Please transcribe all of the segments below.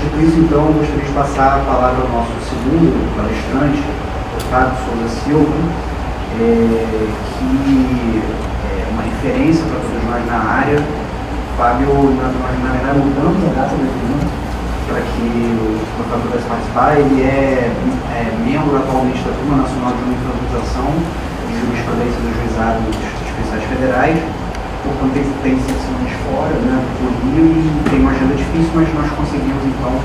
Dito isso, então, eu gostaria de passar a palavra ao nosso segundo palestrante, Fábio Souza Silva, que é uma referência para todos nós na área. Fábio, nós na verdade mudamos a data do evento para que o Fábio pudesse participar. Ele é membro atualmente da Turma Nacional de Uniformização de Jurisprudência dos Juizados Especiais Federais. Portanto, ele tem sessão de fora, né, do Rio, e tem uma agenda difícil, mas nós conseguimos então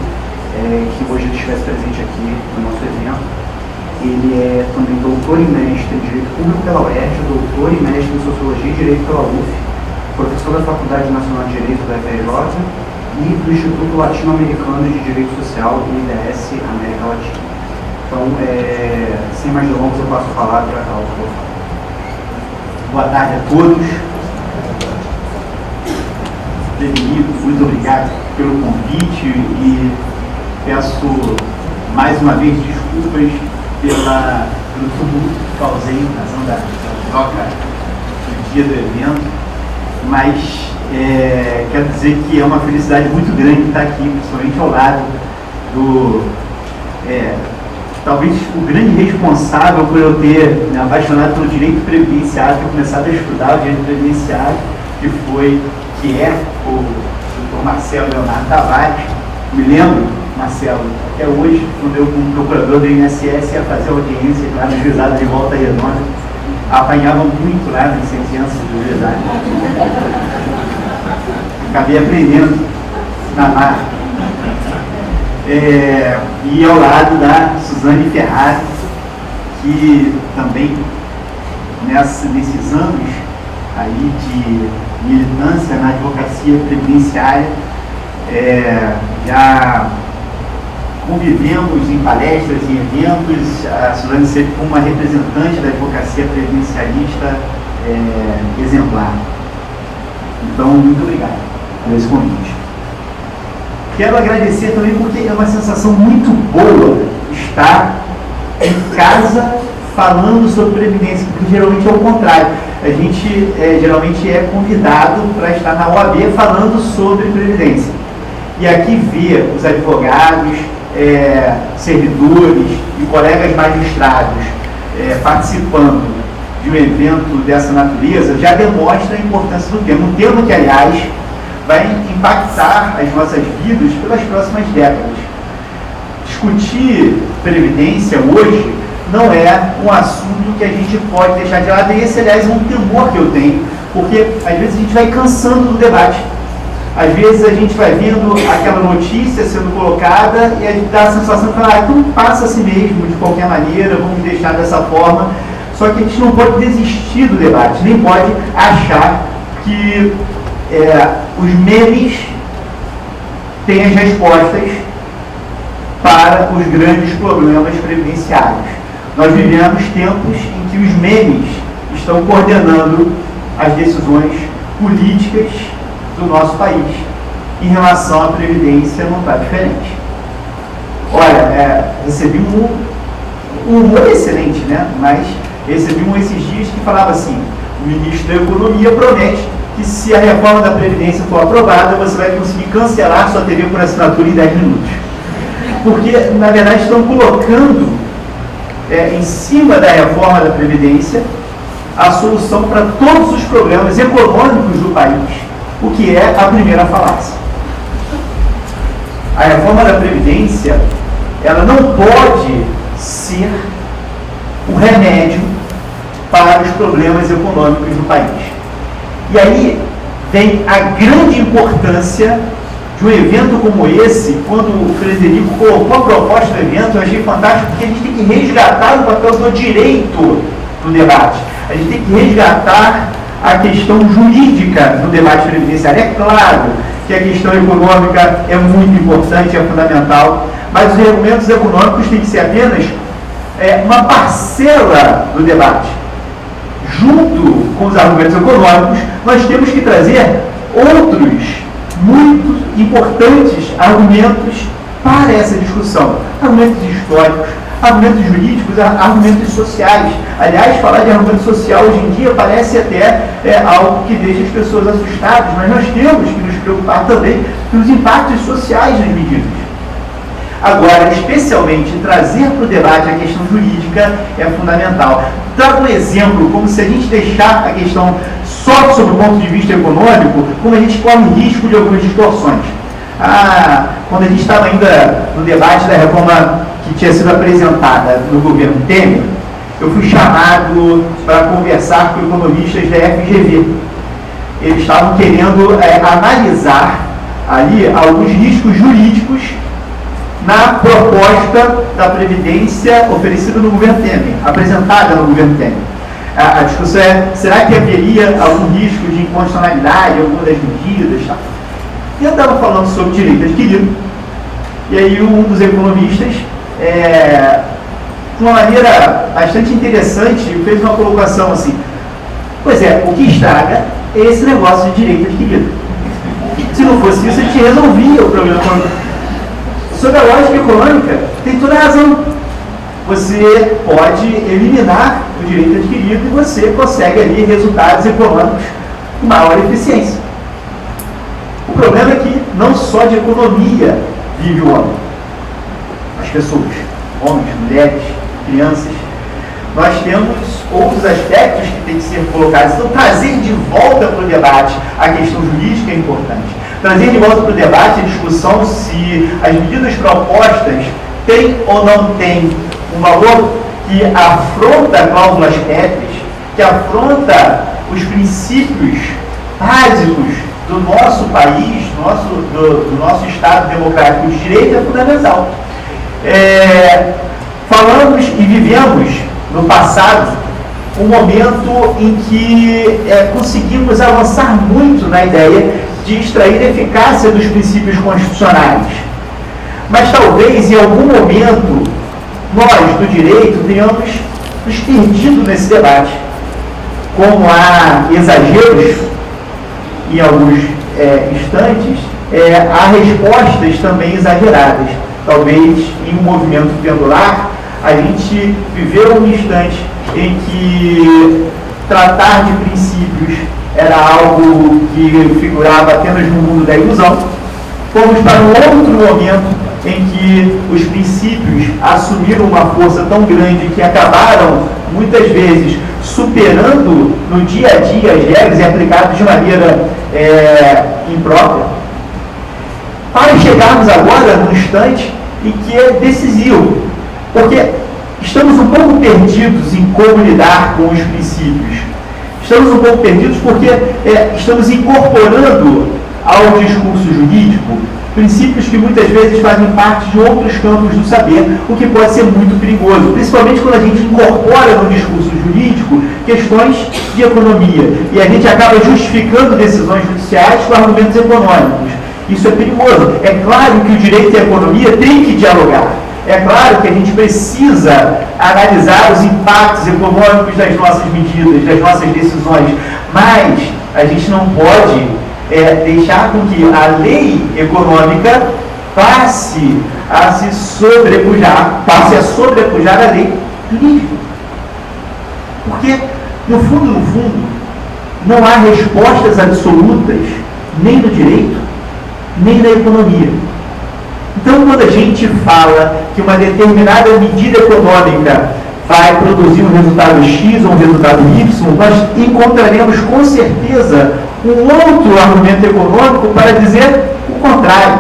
que hoje ele estivesse presente aqui no nosso evento. Ele é também doutor e mestre em Direito Público pela UERJ, doutor e mestre em Sociologia e Direito pela UF, professor da Faculdade Nacional de Direito da FRJ e do Instituto Latino-Americano de Direito Social, IDS América Latina. Então, sem mais delongas, eu passo a palavra ao professor. Boa tarde a todos. Muito obrigado pelo convite e peço mais uma vez desculpas pelo tumulto que causei em razão da troca do dia do evento, mas quero dizer que é uma felicidade muito grande estar aqui, principalmente ao lado do talvez o grande responsável por eu ter me apaixonado pelo direito previdenciário, ter começado a estudar o direito previdenciário, que é o Dr. Marcelo Leonardo Tavares. Me lembro, Marcelo, até hoje, quando eu, como procurador do INSS, ia fazer audiência lá no juizado de Volta Redonda, apanhava muito lá nas sentenças do juizado. Acabei aprendendo na marca. E ao lado da Suzane Ferrari, que também nesses anos aí de militância na advocacia previdenciária, já convivemos em palestras, em eventos. A Suzane sempre como uma representante da advocacia previdencialista exemplar. Então, muito obrigado por esse convite. Quero agradecer também porque é uma sensação muito boa estar em casa falando sobre previdência, porque geralmente é o contrário. A gente geralmente é convidado para estar na OAB falando sobre previdência. E aqui ver os advogados, servidores e colegas magistrados participando de um evento dessa natureza já demonstra a importância do tema. Um tema que, aliás, vai impactar as nossas vidas pelas próximas décadas. Discutir previdência hoje não é um assunto que a gente pode deixar de lado, e esse, aliás, é um temor que eu tenho, porque às vezes a gente vai cansando do debate. Às vezes a gente vai vendo aquela notícia sendo colocada e a gente dá a sensação de falar, então passa assim mesmo, de qualquer maneira, vamos deixar dessa forma. Só que a gente não pode desistir do debate, nem pode achar que os memes têm as respostas para os grandes problemas previdenciários. Nós vivemos tempos em que os memes estão coordenando as decisões políticas do nosso país. Em relação à previdência, não está diferente. Olha, recebi um humor excelente, né? Mas recebi um esses dias que falava assim: o ministro da Economia promete que, se a reforma da Previdência for aprovada, você vai conseguir cancelar sua TV por assinatura em 10 minutos. Porque, na verdade, estão colocando em cima da reforma da Previdência a solução para todos os problemas econômicos do país, o que é a primeira falácia. A reforma da Previdência, ela não pode ser o remédio para os problemas econômicos do país. E aí vem a grande importância de um evento como esse. Quando o Frederico colocou a proposta do evento, eu achei fantástico, porque a gente tem que resgatar o papel do direito no debate. A gente tem que resgatar a questão jurídica no debate previdenciário. É claro que a questão econômica é muito importante, é fundamental, mas os argumentos econômicos têm que ser apenas uma parcela do debate. Junto com os argumentos econômicos, nós temos que trazer outros muito importantes argumentos para essa discussão. Argumentos históricos, argumentos jurídicos, argumentos sociais. Aliás, falar de argumento social hoje em dia parece até algo que deixa as pessoas assustadas, mas nós temos que nos preocupar também pelos impactos sociais das medidas. Agora, especialmente, trazer para o debate a questão jurídica é fundamental. Trago um exemplo, como se a gente deixar a questão só sob o ponto de vista econômico, como a gente corre risco de algumas distorções. Quando a gente estava ainda no debate da reforma que tinha sido apresentada no governo Temer, eu fui chamado para conversar com economistas da FGV. Eles estavam querendo analisar ali alguns riscos jurídicos na proposta da Previdência oferecida no governo Temer, apresentada no governo Temer. A discussão é, será que haveria algum risco de inconstitucionalidade em alguma das medidas? Tá? E eu estava falando sobre direito adquirido, e aí um dos economistas, de uma maneira bastante interessante, fez uma colocação assim, pois é, o que estraga é esse negócio de direito adquirido. Se não fosse isso, a gente resolvia o problema econômico. Sobre a lógica econômica, tem toda a razão. Você pode eliminar o direito adquirido e você consegue ali resultados econômicos com maior eficiência. O problema é que não só de economia vive o homem. As pessoas, homens, mulheres, crianças. Nós temos outros aspectos que têm que ser colocados. Então, trazer de volta para o debate a questão jurídica é importante. Trazer de volta para o debate a discussão se as medidas propostas têm ou não têm um valor que afronta cláusulas pétreas, que afronta os princípios básicos do nosso país, do nosso Estado democrático de direito, é fundamental. Falamos e vivemos no passado um momento em que conseguimos avançar muito na ideia de extrair eficácia dos princípios constitucionais. Mas talvez, em algum momento, nós, do direito, tenhamos nos perdido nesse debate. Como há exageros em alguns instantes, há respostas também exageradas. Talvez, em um movimento pendular, a gente viveu um instante em que tratar de princípios era algo que figurava apenas no mundo da ilusão. Fomos para um outro momento em que os princípios assumiram uma força tão grande que acabaram, muitas vezes, superando no dia a dia as regras e aplicados de maneira imprópria, para chegarmos agora num instante em que é decisivo, porque estamos um pouco perdidos em como lidar com os princípios. Estamos um pouco perdidos porque estamos incorporando ao discurso jurídico princípios que muitas vezes fazem parte de outros campos do saber, o que pode ser muito perigoso, principalmente quando a gente incorpora no discurso jurídico questões de economia e a gente acaba justificando decisões judiciais com argumentos econômicos. Isso é perigoso. É claro que o direito e a economia têm que dialogar. É claro que a gente precisa analisar os impactos econômicos das nossas medidas, das nossas decisões, mas a gente não pode deixar com que a lei econômica passe a sobrepujar a lei jurídica. Porque, no fundo, não há respostas absolutas nem no direito, nem na economia. Então, quando a gente fala que uma determinada medida econômica vai produzir um resultado X ou um resultado Y, nós encontraremos com certeza um outro argumento econômico para dizer o contrário.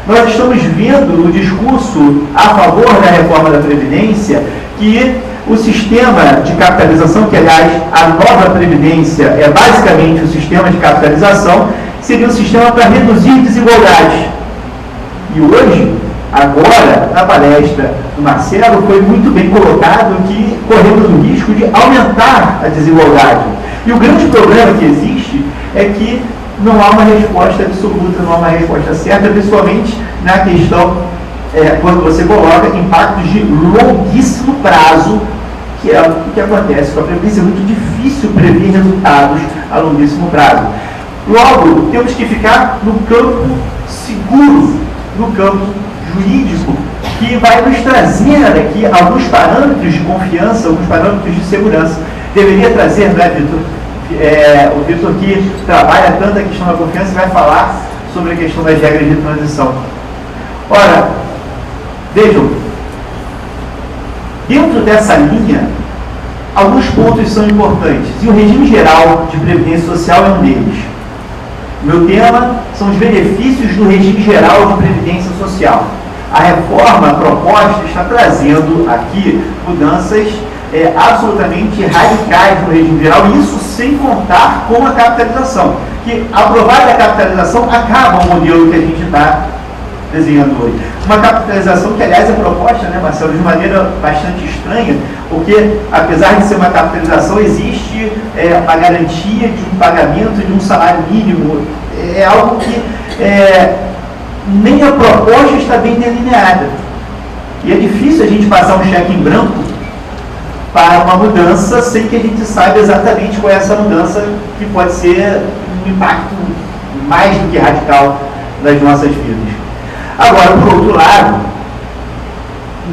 Nós estamos vendo no discurso a favor da reforma da Previdência que o sistema de capitalização, que aliás a nova Previdência é basicamente o sistema de capitalização, seria um sistema para reduzir desigualdades. E hoje, agora, na palestra do Marcelo, foi muito bem colocado que corremos o risco de aumentar a desigualdade. E o grande problema que existe é que não há uma resposta absoluta, não há uma resposta certa, principalmente na questão, quando você coloca impactos de longuíssimo prazo, que é o que acontece com a Previdência. É muito difícil prever resultados a longuíssimo prazo. Logo, temos que ficar no campo seguro, no campo jurídico, que vai nos trazer aqui alguns parâmetros de confiança, alguns parâmetros de segurança. Deveria trazer, não é, Vitor? O Vitor, que trabalha tanto a questão da confiança, vai falar sobre a questão das regras de transição. Ora, vejam, dentro dessa linha, alguns pontos são importantes, e o regime geral de previdência social é um deles. O meu tema são os benefícios do regime geral de previdência social. A reforma proposta está trazendo aqui mudanças absolutamente radicais no regime geral, e isso sem contar com a capitalização, que aprovada a capitalização acaba o modelo que a gente está desenhando hoje. Uma capitalização que, aliás, é proposta, né, Marcelo, de maneira bastante estranha, porque, apesar de ser uma capitalização, existe uma garantia de um pagamento de um salário mínimo. É algo que nem a proposta está bem delineada. E é difícil a gente passar um cheque em branco para uma mudança sem que a gente saiba exatamente qual é essa mudança, que pode ser um impacto mais do que radical nas nossas vidas. Agora, por outro lado,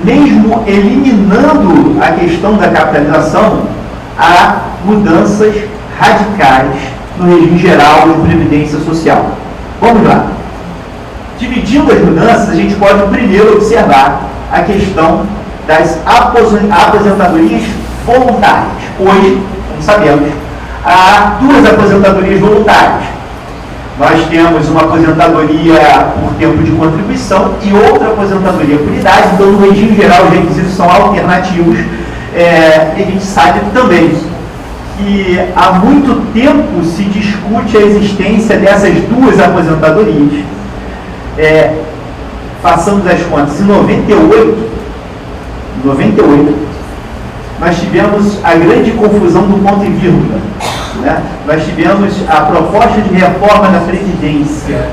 mesmo eliminando a questão da capitalização, há mudanças radicais no regime geral de previdência social. Vamos lá. Dividindo as mudanças, a gente pode primeiro observar a questão das aposentadorias voluntárias. Hoje, como sabemos, há duas aposentadorias voluntárias. Nós temos uma aposentadoria por tempo de contribuição e outra aposentadoria por idade. Então, no regime geral, os requisitos são alternativos. E a gente sabe também que há muito tempo se discute a existência dessas duas aposentadorias. Façamos as contas, em 98, nós tivemos a grande confusão do ponto e vírgula. Né? Nós tivemos a proposta de reforma da Previdência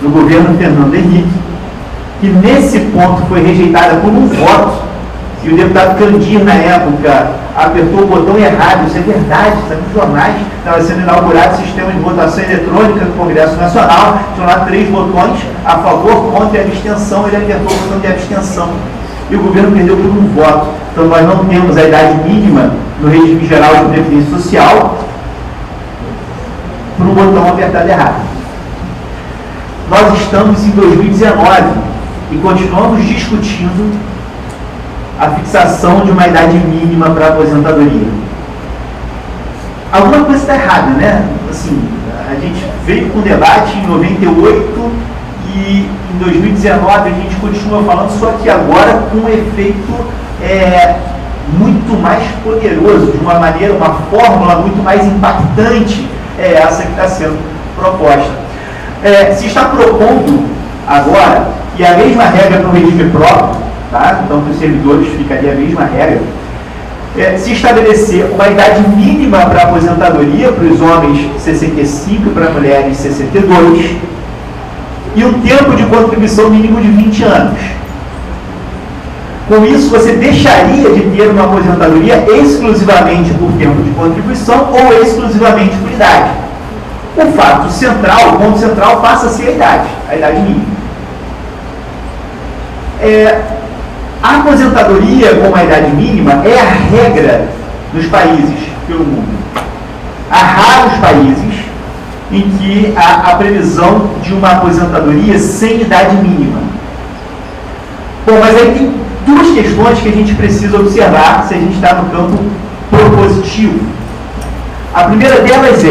do governo Fernando Henrique, que nesse ponto foi rejeitada por um voto, e o deputado Candir, na época, apertou o botão errado. Isso é verdade, está nos jornais. Estava sendo inaugurado o sistema de votação eletrônica do Congresso Nacional, tinham lá 3 botões, a favor, contra e abstenção. Ele apertou o botão de abstenção e o governo perdeu por um voto. Então nós não temos a idade mínima no regime geral de previdência social por um botão apertado errado. Nós estamos em 2019 e continuamos discutindo a fixação de uma idade mínima para a aposentadoria. Alguma coisa está errada, né? Assim, a gente veio com o debate em 98 e em 2019 a gente continua falando, só que agora com um efeito muito mais poderoso, de uma maneira, uma fórmula muito mais impactante, essa que está sendo proposta. Se está propondo agora, e a mesma regra para o regime próprio, tá? Então para os servidores ficaria a mesma regra, se estabelecer uma idade mínima para a aposentadoria, para os homens 65 e para as mulheres 62, e um tempo de contribuição mínimo de 20 anos. Com isso, você deixaria de ter uma aposentadoria exclusivamente por tempo de contribuição ou exclusivamente por idade. O fato central, o ponto central passa a ser a idade mínima. A aposentadoria com a idade mínima é a regra dos países pelo mundo. Há raros países em que há a previsão de uma aposentadoria sem idade mínima. Bom, mas aí tem duas questões que a gente precisa observar se a gente está no campo propositivo. A primeira delas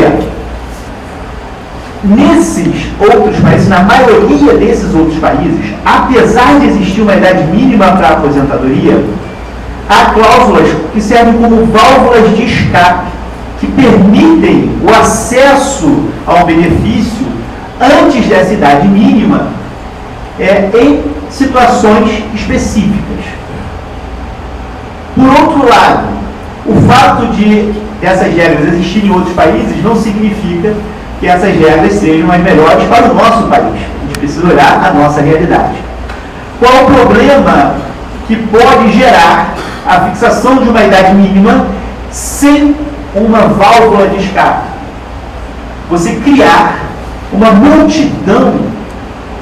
nesses outros países, na maioria desses outros países, apesar de existir uma idade mínima para a aposentadoria, há cláusulas que servem como válvulas de escape, que permitem o acesso ao benefício antes dessa idade mínima em situações específicas. Por outro lado, o fato de essas regras existirem em outros países não significa que essas regras sejam as melhores para o nosso país. A gente precisa olhar a nossa realidade. Qual o problema que pode gerar a fixação de uma idade mínima sem uma válvula de escape? Você criar uma multidão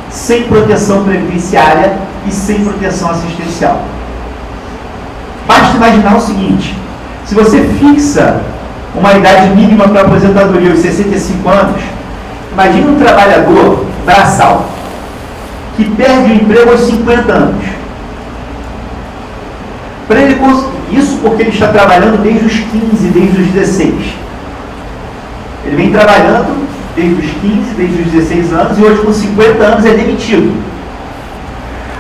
sem proteção previdenciária e sem proteção assistencial. Basta imaginar o seguinte: se você fixa uma idade mínima para a aposentadoria aos 65 anos, imagine um trabalhador braçal, que perde o emprego aos 50 anos. Para ele isso porque ele está trabalhando desde os 15, desde os 16. Ele vem trabalhando desde os 15, desde os 16 anos, e hoje com 50 anos é demitido.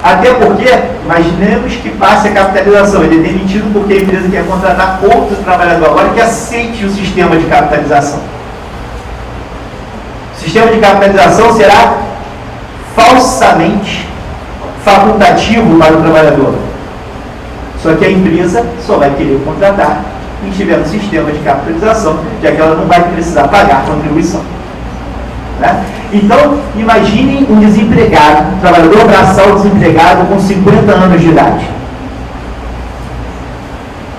Até porque, imaginemos que passe a capitalização, ele é demitido porque a empresa quer contratar outro trabalhador agora que aceite o sistema de capitalização. O sistema de capitalização será falsamente facultativo para o trabalhador. Só que a empresa só vai querer contratar quem estiver no sistema de capitalização, já que ela não vai precisar pagar contribuição. Né? Então, imaginem um desempregado, um trabalhador braçal desempregado com 50 anos de idade.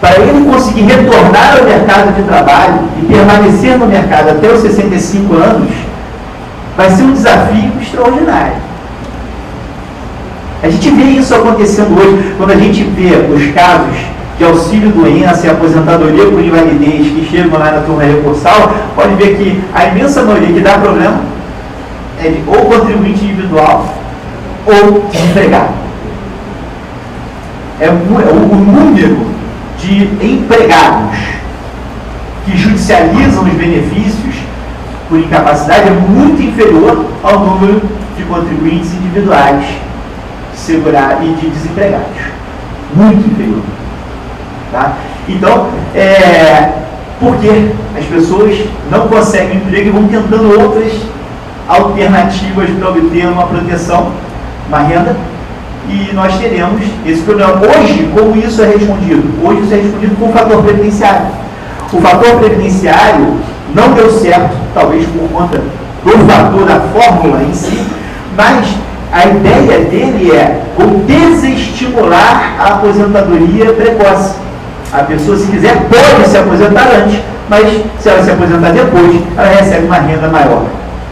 Para ele conseguir retornar ao mercado de trabalho e permanecer no mercado até os 65 anos, vai ser um desafio extraordinário. A gente vê isso acontecendo hoje, quando a gente vê os casos de auxílio-doença e aposentadoria por invalidez que chegam lá na turma recursal, pode ver que a imensa maioria que dá problema é de ou contribuinte individual ou desempregado. O número de empregados que judicializam os benefícios por incapacidade é muito inferior ao número de contribuintes individuais e de desempregados. Muito inferior. Tá? Então, porque as pessoas não conseguem emprego e vão tentando outras alternativas para obter uma proteção, uma renda, e nós teremos esse problema. Hoje, como isso é respondido? Hoje isso é respondido com o fator previdenciário. O fator previdenciário não deu certo, talvez por conta do fator da fórmula em si, mas a ideia dele é o desestimular a aposentadoria precoce. A pessoa, se quiser, pode se aposentar antes, mas se ela se aposentar depois, ela recebe uma renda maior.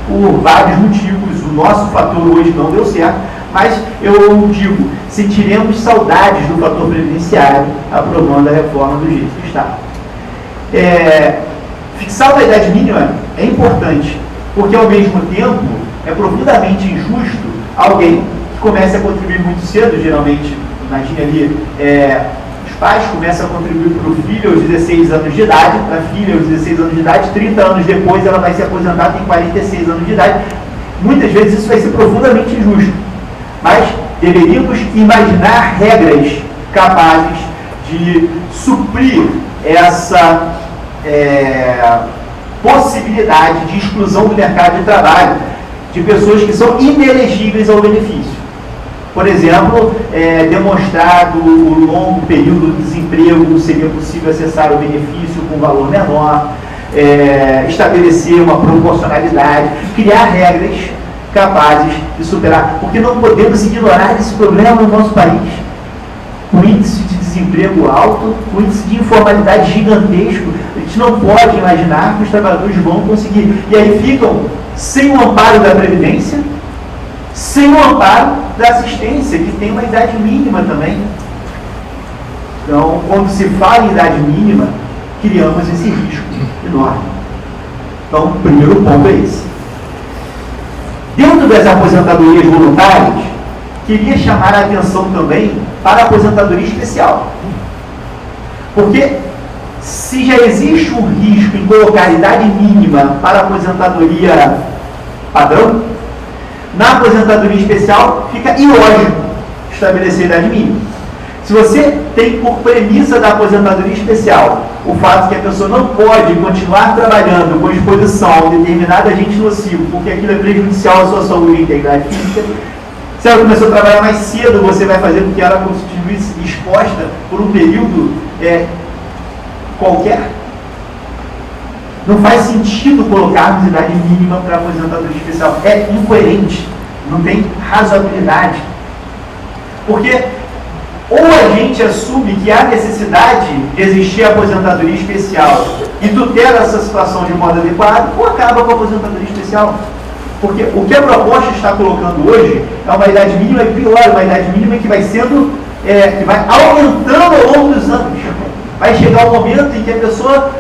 Por vários motivos, o nosso fator hoje não deu certo, mas eu digo, sentiremos saudades do fator previdenciário aprovando a reforma do jeito que está. Fixar uma idade mínima é importante, porque ao mesmo tempo é profundamente injusto alguém que comece a contribuir muito cedo, geralmente, imagine ali, os pais começam a contribuir para o filho aos 16 anos de idade, para a filha aos 16 anos de idade, 30 anos depois ela vai se aposentar, tem 46 anos de idade. Muitas vezes isso vai ser profundamente injusto, mas deveríamos imaginar regras capazes de suprir essa possibilidade de exclusão do mercado de trabalho de pessoas que são inelegíveis ao benefício. Por exemplo, demonstrado o longo período de desemprego, seria possível acessar o benefício com valor menor, estabelecer uma proporcionalidade, criar regras capazes de superar, porque não podemos ignorar esse problema no nosso país. O índice de desemprego alto, o índice de informalidade gigantesco, a gente não pode imaginar que os trabalhadores vão conseguir. E aí ficam sem o amparo da Previdência, sem o amparo da assistência, que tem uma idade mínima também. Então, quando se fala em idade mínima, criamos esse risco enorme. Então, o primeiro ponto é esse. Dentro das aposentadorias voluntárias, queria chamar a atenção também para a aposentadoria especial. Porque se já existe um risco em colocar idade mínima para a aposentadoria padrão, na aposentadoria especial fica ilógico estabelecer idade mínima. Se você tem por premissa da aposentadoria especial o fato que a pessoa não pode continuar trabalhando com exposição a um determinado agente nocivo, porque aquilo é prejudicial à sua saúde e integridade física, se ela começou a trabalhar mais cedo, você vai fazer com que ela continue exposta por um período qualquer? Não faz sentido colocarmos idade mínima para aposentadoria especial. É incoerente, não tem razoabilidade. Porque ou a gente assume que há necessidade de existir a aposentadoria especial e tutela essa situação de modo adequado, ou acaba com a aposentadoria especial. Porque o que a proposta está colocando hoje é uma idade mínima e pior, uma idade mínima que vai sendo, que vai aumentando ao longo dos anos. Vai chegar um momento em que a pessoa,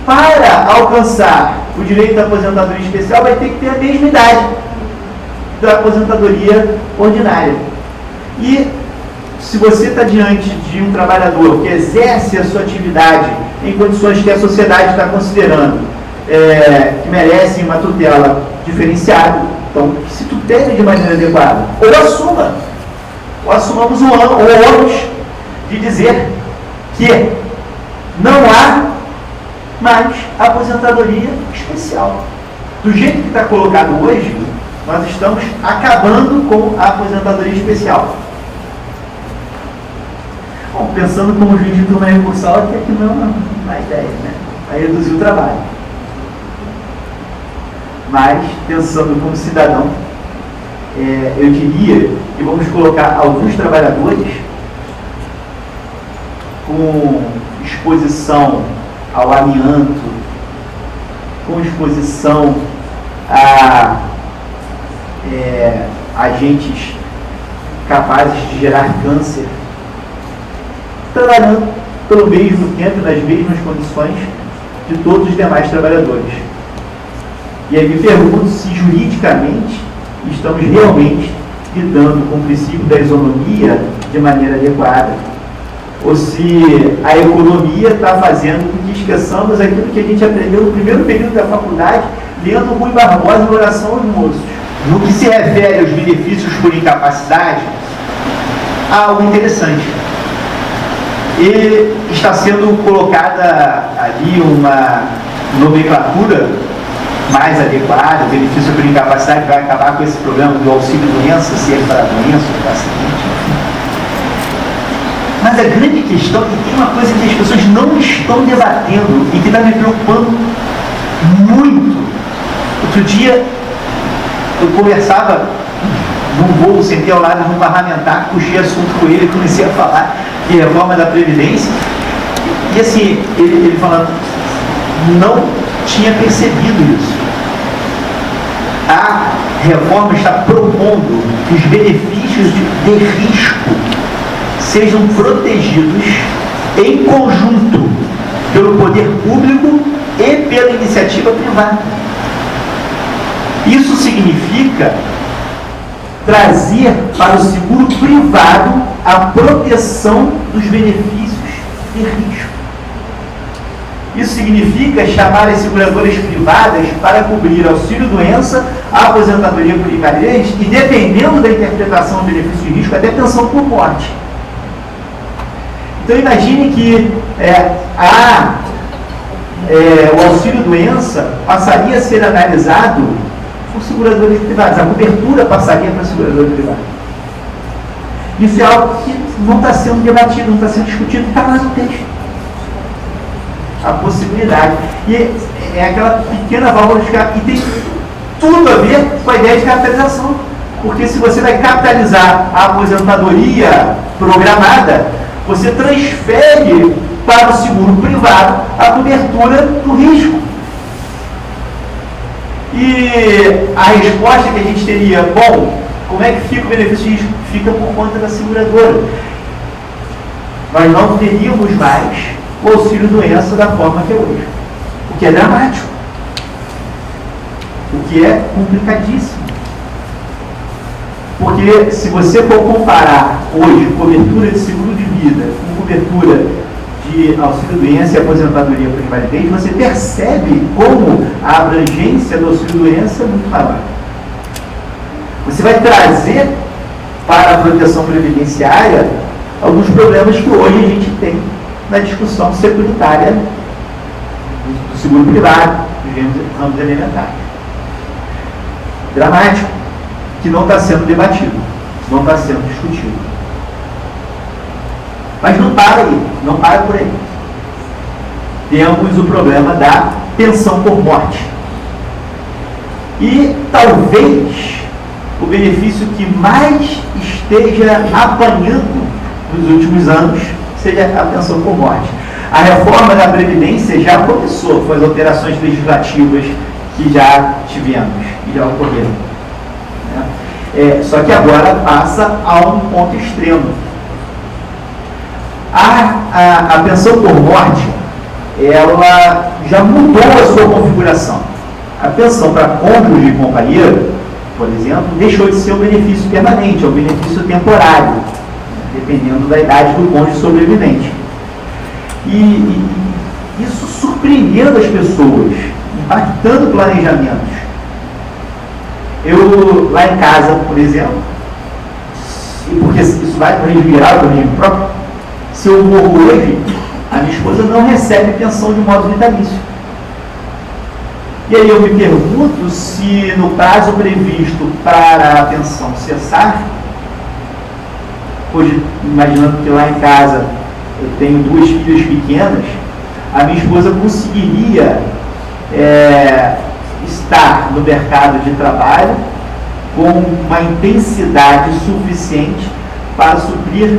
para alcançar o direito à aposentadoria especial, vai ter que ter a mesma idade. da aposentadoria ordinária. E se você está diante de um trabalhador que exerce a sua atividade em condições que a sociedade está considerando que merecem uma tutela diferenciada, então que se tutele de maneira adequada, ou assumamos o ônus de dizer que não há mais aposentadoria especial. Do jeito que está colocado hoje, nós estamos acabando com a aposentadoria especial. Bom, pensando como juiz de turma recursal, até que não é uma ideia, né? Vai reduzir o trabalho. Mas, pensando como cidadão, eu diria que vamos colocar alguns trabalhadores com exposição ao amianto, com exposição a agentes capazes de gerar câncer, trabalhando pelo mesmo tempo, nas mesmas condições de todos os demais trabalhadores. E aí me pergunto se juridicamente estamos realmente lidando com o princípio da isonomia de maneira adequada, ou se a economia está fazendo com que esqueçamos aquilo que a gente aprendeu no primeiro período da faculdade, lendo Rui Barbosa em Oração aos Moços. No que se refere aos benefícios por incapacidade, há algo interessante. E está sendo colocada ali uma nomenclatura mais adequada, o benefício por incapacidade vai acabar com esse problema do auxílio-doença, se é para a doença do paciente. Mas a grande questão é que tem uma coisa que as pessoas não estão debatendo e que está me preocupando muito. Outro dia, eu conversava num voo, sentei ao lado de um parlamentar, puxei assunto com ele, comecei a falar de reforma da Previdência, e assim, ele falando, não tinha percebido isso. A reforma está propondo que os benefícios de risco sejam protegidos em conjunto pelo poder público e pela iniciativa privada. Isso significa trazer para o seguro privado a proteção dos benefícios de risco. Isso significa chamar as seguradoras privadas para cobrir auxílio-doença, aposentadoria por invalidez e, dependendo da interpretação do benefício de risco, até pensão por morte. Então imagine que o auxílio-doença passaria a ser analisado por seguradores privados, a cobertura passaria para seguradores privados. Isso é algo que não está sendo debatido, não está sendo discutido, está lá no texto. A possibilidade. E é aquela pequena válvula de escape, e tem tudo a ver com a ideia de capitalização. Porque se você vai capitalizar a aposentadoria programada, você transfere para o seguro privado a cobertura do risco. E a resposta que a gente teria, bom, como é que fica o benefício de risco? Fica por conta da seguradora. Nós não teríamos mais o auxílio-doença da forma que é hoje. O que é dramático. O que é complicadíssimo. Porque se você for comparar hoje cobertura de seguro de vida com cobertura de auxílio-doença e aposentadoria por invalidez, você percebe como a abrangência do auxílio-doença é muito maior. Você vai trazer para a proteção previdenciária alguns problemas que hoje a gente tem na discussão securitária do seguro privado, dos ramos elementares. Dramático, que não está sendo debatido, não está sendo discutido. Mas não para aí, não para por aí. Temos o problema da pensão por morte. E talvez o benefício que mais esteja apanhando nos últimos anos seja a pensão por morte. A reforma da Previdência já começou com as alterações legislativas que já tivemos e já ocorreram. Né? Só que agora passa a um ponto extremo. A pensão por morte, ela já mudou a sua configuração. A pensão para cônjuge e companheiro, por exemplo, deixou de ser um benefício permanente, é um benefício temporário, dependendo da idade do cônjuge sobrevivente. E isso surpreendendo as pessoas, impactando planejamentos. Eu, lá em casa, por exemplo, e porque isso vai para o regime geral, para o regime próprio, se eu morro hoje, a minha esposa não recebe pensão de modo vitalício. E aí eu me pergunto se no prazo previsto para a pensão cessar, hoje, imaginando que lá em casa eu tenho 2 filhas pequenas, a minha esposa conseguiria estar no mercado de trabalho com uma intensidade suficiente para suprir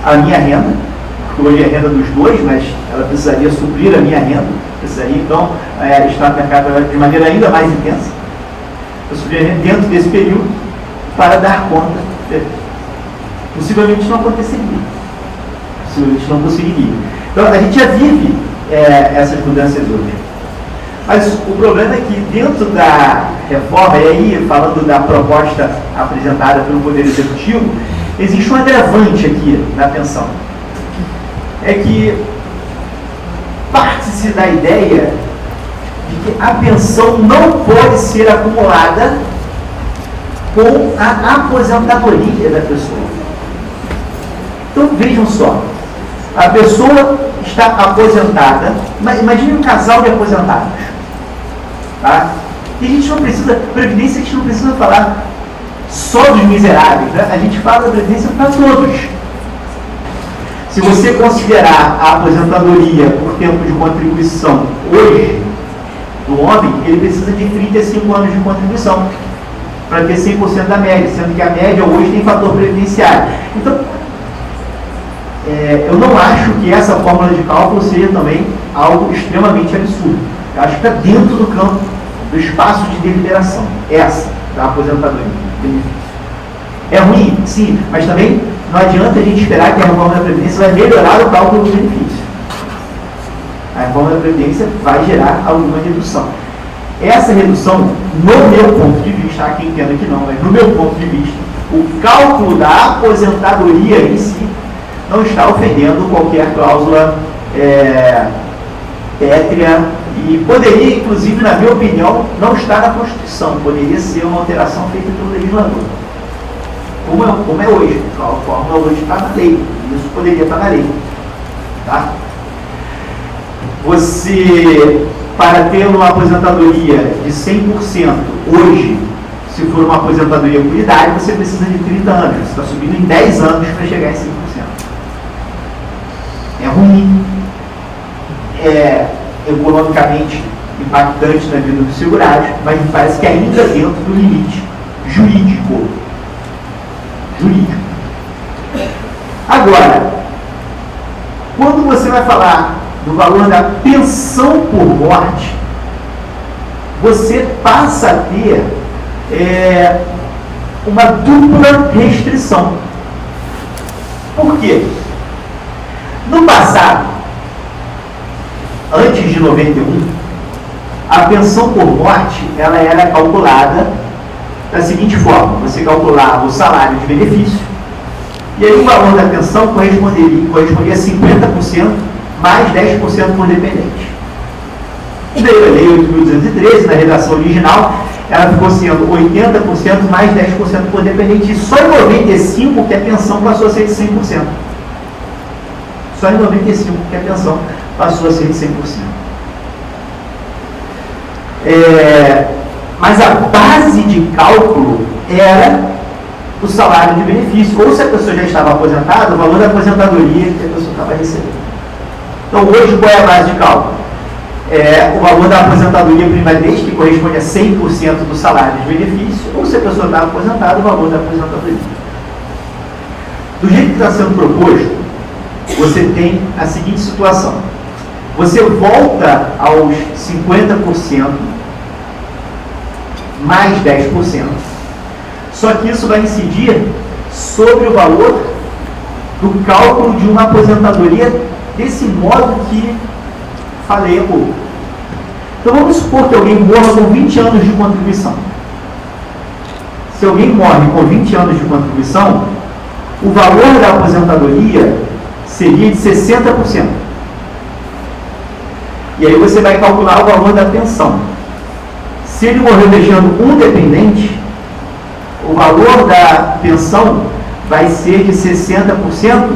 a minha renda, porque hoje é a renda dos dois, mas ela precisaria suprir a minha renda, precisaria então estar no mercado de trabalho de maneira ainda mais intensa, para suprir a renda dentro desse período, para dar conta. Possivelmente não aconteceria, possivelmente não conseguiria. Então a gente já vive essas mudanças hoje. Mas o problema é que dentro da reforma, e aí falando da proposta apresentada pelo Poder Executivo, existe um agravante aqui na pensão. É que parte-se da ideia de que a pensão não pode ser acumulada com a aposentadoria da pessoa. Então vejam só, a pessoa está aposentada, imagine um casal de aposentados. Tá? E a gente não precisa, previdência a gente não precisa falar só dos miseráveis, né? A gente fala da previdência para todos. Se você considerar a aposentadoria por tempo de contribuição hoje, do homem, ele precisa de 35 anos de contribuição para ter 100% da média, sendo que a média hoje tem fator previdenciário. Então, eu não acho que essa fórmula de cálculo seja também algo extremamente absurdo. Eu acho que está dentro do campo, do espaço de deliberação, essa da aposentadoria. É ruim? Sim, mas também não adianta a gente esperar que a reforma da Previdência vai melhorar o cálculo do benefício. A reforma da Previdência vai gerar alguma redução. Essa redução, no meu ponto de vista, há quem entenda que não, mas no meu ponto de vista, o cálculo da aposentadoria em si não está ofendendo qualquer cláusula pétrea e poderia, inclusive, na minha opinião, não estar na Constituição, poderia ser uma alteração feita pelo legislador. Como é hoje, a fórmula hoje está na lei, isso poderia estar na lei. Tá? Você, para ter uma aposentadoria de 100% hoje, se for uma aposentadoria por idade, você precisa de 30 anos, você está subindo em 10 anos para chegar em 100%. É ruim, é economicamente impactante na vida dos segurados, mas me parece que ainda dentro do limite jurídico. Agora, quando você vai falar do valor da pensão por morte, você passa a ter uma dupla restrição. Por quê? No passado, antes de 91, a pensão por morte ela era calculada da seguinte forma: você calculava o salário de benefício e aí o valor da pensão correspondia a 50% mais 10% por dependente. Veio a Lei 8.213, na redação original, ela ficou sendo 80% mais 10% por dependente, e só em 95 que a pensão passou a ser de 100%. Só em 95 que a pensão passou a ser de 100%. Mas a base de cálculo era o salário de benefício, ou se a pessoa já estava aposentada, o valor da aposentadoria que a pessoa estava recebendo. Então hoje qual é a base de cálculo? O valor da aposentadoria prima vez, que corresponde a 100% do salário de benefício, ou se a pessoa está aposentada, o valor da aposentadoria. Do jeito que está sendo proposto, você tem a seguinte situação: você volta aos 50% mais 10%, só que isso vai incidir sobre o valor do cálculo de uma aposentadoria desse modo que falei há pouco. Então vamos supor que alguém morra com 20 anos de contribuição. se alguém morre com 20 anos de contribuição, o valor da aposentadoria seria de 60%. E aí você vai calcular o valor da pensão. Se ele morreu deixando um dependente, o valor da pensão vai ser de 60%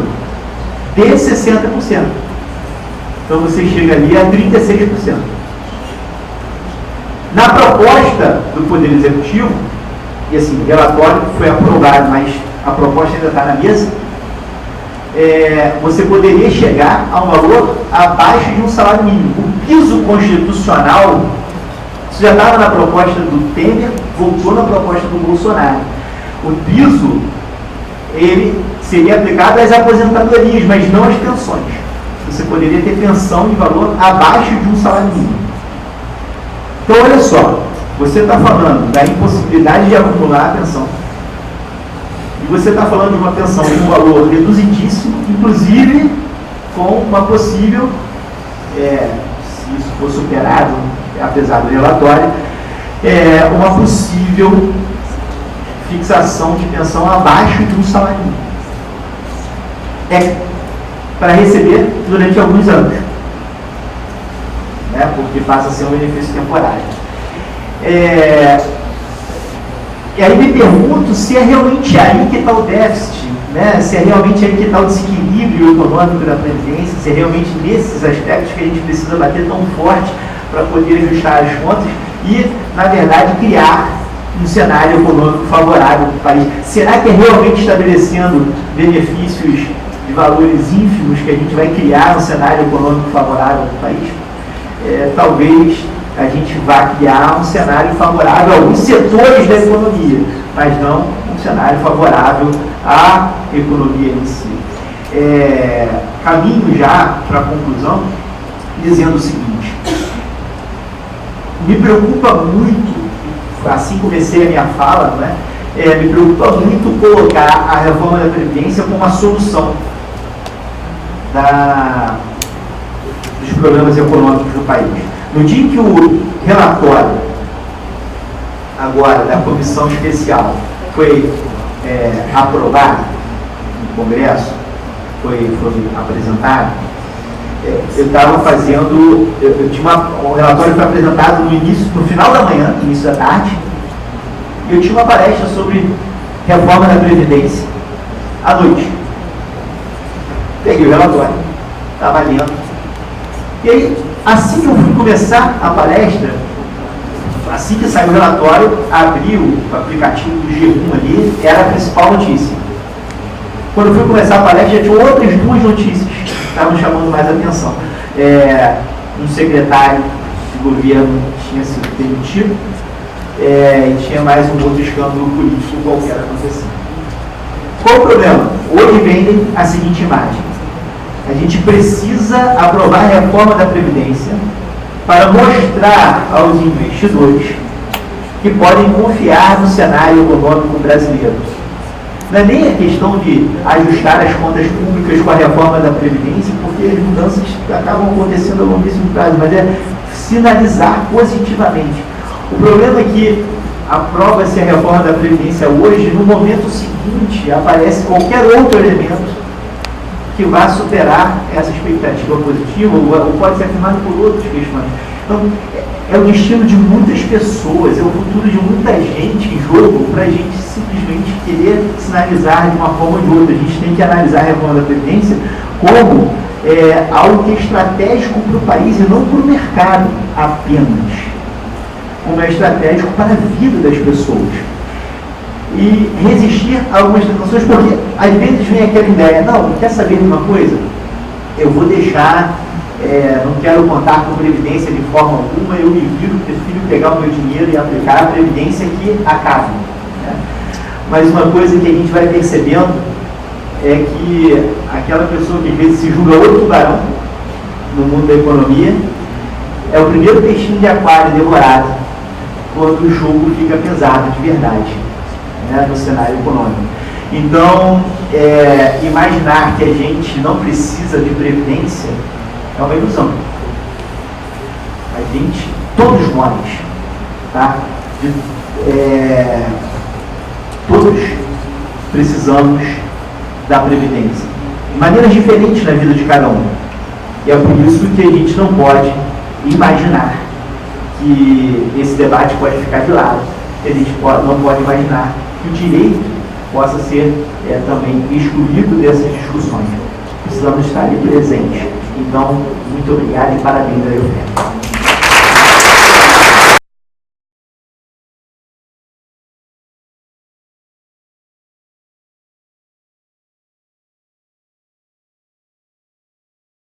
de 60%. Então você chega ali a 36%. Na proposta do Poder Executivo, e assim, o relatório foi aprovado, mas a proposta ainda está na mesa, você poderia chegar a um valor abaixo de um salário mínimo. O piso constitucional, isso já estava na proposta do Temer, voltou na proposta do Bolsonaro. O piso, ele seria aplicado às aposentadorias, mas não às pensões. Você poderia ter pensão de valor abaixo de um salário mínimo. Então, olha só, você está falando da impossibilidade de acumular a pensão. E você está falando de uma pensão com um valor reduzidíssimo, inclusive com uma possível, se isso for superado, apesar do relatório, uma possível fixação de pensão abaixo de um salário mínimo. Para receber durante alguns anos, porque passa a ser um benefício temporário. E aí me pergunto se é realmente aí que está o déficit, se é realmente aí que está o desequilíbrio econômico da Previdência, se é realmente nesses aspectos que a gente precisa bater tão forte para poder ajustar as contas e, na verdade, criar um cenário econômico favorável para o país. Será que é realmente estabelecendo benefícios de valores ínfimos que a gente vai criar um cenário econômico favorável para o país? Talvez a gente vá criar um cenário favorável a alguns setores da economia, mas não um cenário favorável à economia em si. Caminho já para a conclusão, dizendo o seguinte: me preocupa muito, assim comecei a minha fala, me preocupa muito colocar a reforma da Previdência como uma solução dos problemas econômicos do país. No dia em que o relatório agora da comissão especial foi aprovado no Congresso, foi apresentado, eu estava fazendo, o relatório foi apresentado no final da manhã, no início da tarde, e eu tinha uma palestra sobre reforma da Previdência à noite. Peguei o relatório, estava lendo, e aí, assim que eu fui começar a palestra, assim que saiu o relatório, abri o aplicativo do G1 ali, era a principal notícia. Quando eu fui começar a palestra, já tinha outras duas notícias que estavam chamando mais atenção. Um secretário de governo tinha sido demitido, e tinha mais um outro escândalo político qualquer acontecendo. Qual o problema? Hoje vendem a seguinte imagem: a gente precisa aprovar a reforma da Previdência para mostrar aos investidores que podem confiar no cenário econômico brasileiro. Não é nem a questão de ajustar as contas públicas com a reforma da Previdência, porque as mudanças acabam acontecendo a longuíssimo prazo, mas é sinalizar positivamente. O problema é que aprova-se a reforma da Previdência hoje, no momento seguinte aparece qualquer outro elemento que vai superar essa expectativa positiva, ou pode ser afirmado por outras questões. Então, é o destino de muitas pessoas, é o futuro de muita gente em jogo para a gente simplesmente querer sinalizar de uma forma ou de outra. A gente tem que analisar a reforma da Previdência como algo que é estratégico para o país e não para o mercado apenas, como é estratégico para a vida das pessoas. E resistir a algumas tentações, porque às vezes vem aquela ideia: não, quer saber de uma coisa? Eu vou deixar, não quero contar com Previdência de forma alguma, eu me viro, prefiro pegar o meu dinheiro e aplicar a Previdência que acabe. Mas uma coisa que a gente vai percebendo é que aquela pessoa que às vezes se julga outro tubarão no mundo da economia é o primeiro peixinho de aquário devorado quando o jogo fica pesado de verdade, no cenário econômico. Então, imaginar que a gente não precisa de Previdência é uma ilusão. A gente, todos nós, tá? Todos precisamos da Previdência, de maneiras diferentes na vida de cada um. E é por isso que a gente não pode imaginar que esse debate pode ficar de lado. A gente não pode imaginar que o direito possa ser também excluído dessas discussões. Precisamos estar ali presentes. Então, muito obrigado e parabéns aí, Eufêmio.